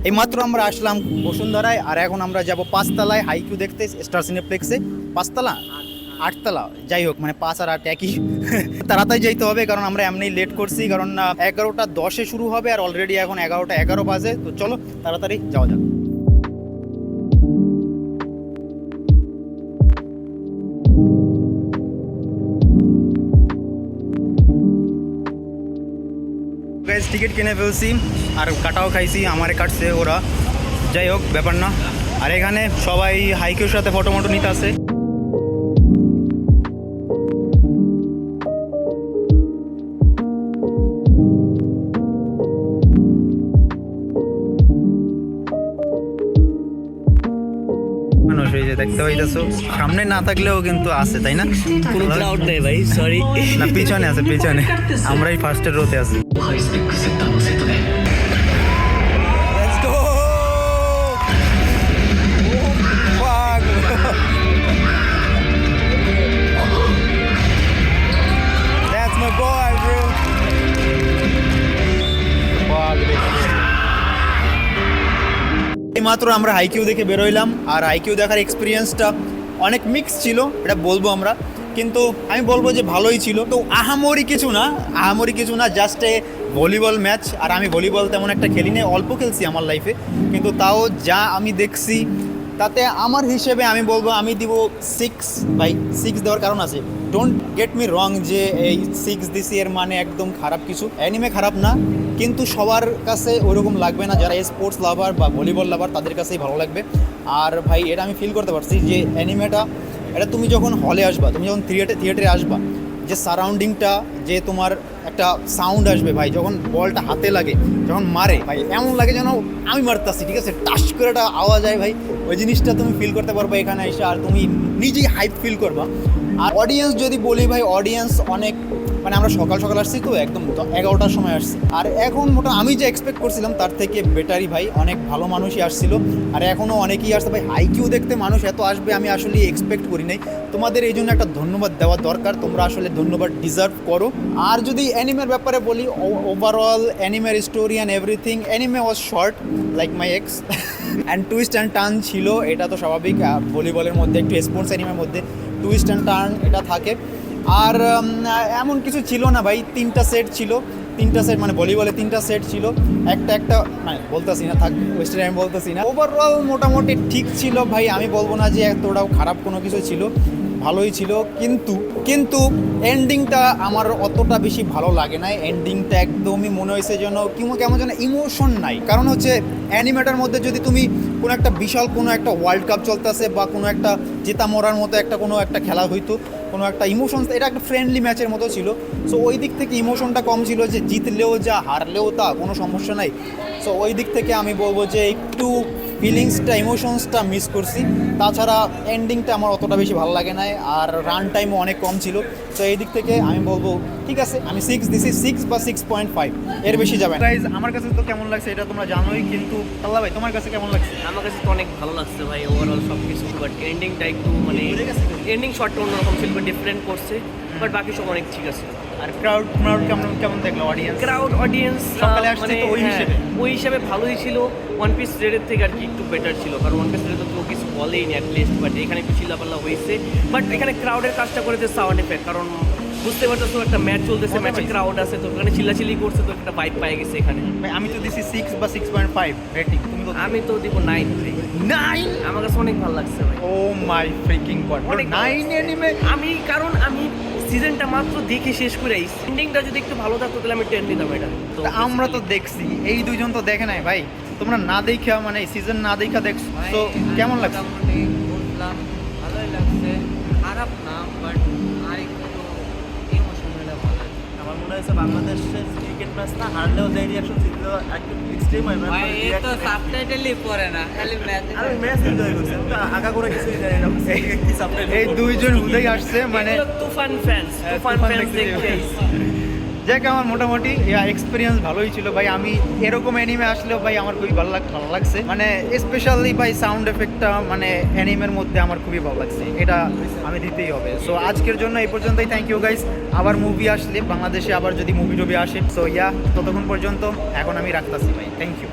এইমাত্র আমরা আসলাম বসুন্ধরায়, আর এখন আমরা যাব পাঁচতলায় হাইকিউ দেখতে, স্টার সিনেপ্লেক্সে। পাঁচতলা, আটতলা, যাই হোক, মানে 5 আর 8 একই। তাড়াতাড়ি যেতে হবে কারণ আমরা এমনি লেট করছি, কারণ 11টা 10-এ শুরু হবে আর অলরেডি এখন 11টা 11 বাজে। তো চলো তাড়াতাড়ি যাওয়া যাক। গাইস টিকিট কিনে ফেলছি আর কাটাও খাইছি, আমারে কাটছে ওরা, যাই হোক ব্যাপার না। আর এখানে সবাই হাইকিউর সাথে ফটো মটো নিতে আসে। মানুষ এই যে দেখতে পাইতেছো, সামনে না থাকলেও কিন্তু আছে, তাই না? কোনো ক্রাউড নেই ভাই, সরি। না পিছনে আছে, পিছনে আমরাই ফার্স্টের রোতে আছি। Let's go! Fuck! That's my boy, bro. Fuck! এইমাত্র আমরা হাইকিউ দেখে বেরোইলাম, আর হাইকিউ দেখার এক্সপিরিয়েন্সটা অনেক মিক্স ছিল, এটা বলবো আমরা, কিন্তু আমি বলবো যে ভালোই ছিল। তো আহামরি কিছু না, জাস্ট এ ভলিবল ম্যাচ। আর আমি ভলিবল তেমন একটা খেলি না, অল্প খেলছি আমার লাইফে, কিন্তু তাও যা আমি দেখছি তাতে আমার হিসেবে আমি বলবো আমি দিব 6/6 দেওয়ার কারণ আছে। ডোন্ট গেট মি রং যে এই 6 দিছি এর মানে একদম খারাপ কিছু, অ্যানিমে খারাপ না, কিন্তু সবার কাছে ওইরকম লাগবে না। যারা স্পোর্টস লাভার বা ভলিবল লাভার তাদের কাছেই ভালো লাগবে। আর ভাই এটা আমি ফিল করতে পারছি যে অ্যানিমেটা, এটা তুমি যখন হলে আসবা, তুমি যখন থিয়েটারে আসবা, যে সারাউন্ডিংটা, যে তোমার একটা সাউন্ড আসবে ভাই, যখন বলটা হাতে লাগে, যখন মারে ভাই, এমন লাগে যেন আমি মারতাছি, ঠিক আছে, টাস করে একটা আওয়াজ হয় ভাই, ওই জিনিসটা তুমি ফিল করতে পারবা এখানে এসে, আর তুমি নিজেই হাইপ ফিল করবা। আর অডিয়েন্স যদি বলি ভাই, অডিয়েন্স অনেক, মানে আমরা সকাল সকাল আসছি তো, একদম 11টার সময় আসছি, আর এখন আমি যে এক্সপেক্ট করছিলাম তার থেকে বেটারই ভাই, অনেক ভালো মানুষই আসছিল, আর এখনও অনেকেই আসছে ভাই। হাইকিউ দেখতে মানুষ এত আসবে আমি আসলে এক্সপেক্ট করি নাই। তোমাদের এই জন্য একটা ধন্যবাদ দেওয়া দরকার, তোমরা আসলে ধন্যবাদ ডিজার্ভ করো। আর যদি অ্যানিমের ব্যাপারে বলি, ওভারঅল অ্যানিমের story and everything, anime was short like my ex, and twist and turn ছিল, এটা তো স্বাভাবিক, ভলিবলের মধ্যে একটু স্পোর্টস অ্যানিমের মধ্যে টুইস্ট অ্যান্ড টার্ন এটা থাকে। আর এমন কিছু ছিল না ভাই, 3টা সেট ছিল, 3টা সেট মানে ভলিবলে 3টা সেট ছিল, একটা মানে বলতেছি না, থাক ওয়েস্টার্ন আমি বলতেছি না। ওভারঅল মোটামুটি ঠিক ছিল ভাই, আমি বলবো না যে এতটাও খারাপ কোনো কিছু ছিল, ভালোই ছিল। কিন্তু এন্ডিংটা আমার অতটা বেশি ভালো লাগে না। এন্ডিংটা একদমই মনে হয়েছে যেন কেমন যেন ইমোশন নাই। কারণ হচ্ছে অ্যানিমেটার মধ্যে যদি তুমি কোনো একটা বিশাল কোনো একটা ওয়ার্ল্ড কাপ চলতেছে বা কোনো একটা জেতা মরার মতো কোনো একটা খেলা হইতো, কোনো একটা ইমোশন, এটা একটা ফ্রেন্ডলি ম্যাচের মতো ছিল। সো ওই দিক থেকে ইমোশনটা কম ছিল, যে জিতলেও যা হারলেও তা কোনো সমস্যা নাই। সো ওই দিক থেকে আমি বলবো যে একটু ফিলিংসটা, ইমোশনসটা মিস করছি। তাছাড়া এন্ডিংটা আমার অতটা বেশি ভালো লাগে না, আর রান টাইমও অনেক কম ছিল। তো এই দিক থেকে আমি বলবো ঠিক আছে, আমি 6 দিছি, 6 বা 6.5, এর বেশি যাবে। গাইজ আমার কাছে তো কেমন লাগছে এটা তোমরা জানোই, কিন্তু আল্লাহ ভাই তোমার কাছে কেমন লাগছে? আমার কাছে তো অনেক ভালো লাগছে ভাই, ওভারঅল সব কিছু, বাট এন্ডিংটা একটু মানে এন্ডিং শর্টটা অন্যরকম ছিল, ডিফারেন্ট করছে, বাট বাকি সব অনেক ঠিক আছে। আর ক্রাউড কেমন দেখলো অডিয়েন্স সকালে আসছে তো ওই হিসাবে ভালোই ছিল। ওয়ান পিস রেডের থেকে আর কি একটু বেটার ছিল, কারণ ওয়ান পিস রেডে তো কেউ কিছু বলেই নি অ্যাটলিস্ট, বাট এখানে একটু চিল্লাপাল্লা হয়েছে। বাট এখানে ক্রাউডের কাজটা করেছে সাউন্ড এফেক্ট, কারণ বুঝতে পারতেছো একটা ম্যাচ চলতেছে, ম্যাচে ক্রাউড আছে, তো ওখানে চিল্লাচিল্লি করছে, তো একটা ভাইব পাই গেছে এখানে। আমি তো দিছি 6 বা 6.5 রেটিং, তুমি তো? আমি তো দিব 9। আমার কাছে অনেক ভালো লাগছে ভাই। ও মাই ফ্রিকিং গড, 9 এনিমে। কারণ আমি সিজনটা মাত্র দেখে শেষ করে আইছি, এন্ডিংটা যদি একটু ভালো থাকতো তাহলে আমি 10 দিতাম এটা। তো আমরা তো দেখছি, এই দুইজন তো দেখে নাই ভাই, তোমরা না দেখা, মানে সিজন না দেখা দেখছো, তো কেমন লাগছে? বুঝলাম, ভালোই লাগছে, খারাপ না, বাট আর একটু ইমোশনাল ভালো লাগছে। আমার মনে হয়েছে বাংলাদেশের ক্রিকেট ম্যাচ না হারলেও যে রিঅ্যাকশন ছিল একটু এক্সট্রিম হয়। ভাই এই তো সাবটাইটেলই পড়ে না, খালি ম্যাচ। আমি ম্যাচ এনজয় করছি, আমি তো আগা করে কিছুই জানি না কি সাবটাইটেল। এই দুইজন হুদেই আসছে, মানে তুফান ফ্যান্স দেখতে যাক আমার মোটামুটি এক্সপিরিয়েন্স ভালোই ছিল ভাই। আমি এরকম অ্যানিমে আসলেও ভাই আমার খুবই ভালো লাগছে, মানে স্পেশালি ভাই সাউন্ড এফেক্টটা, মানে অ্যানিমের মধ্যে আমার খুবই ভালো লাগছে, এটা আমি দিতেই হবে। সো আজকের জন্য এই পর্যন্তই, থ্যাংক ইউ গাইস। আবার মুভি আসলে বাংলাদেশে, আবার যদি মুভি আসে, সো ততক্ষণ পর্যন্ত এখন আমি রাখতেছি ভাই, থ্যাংক ইউ।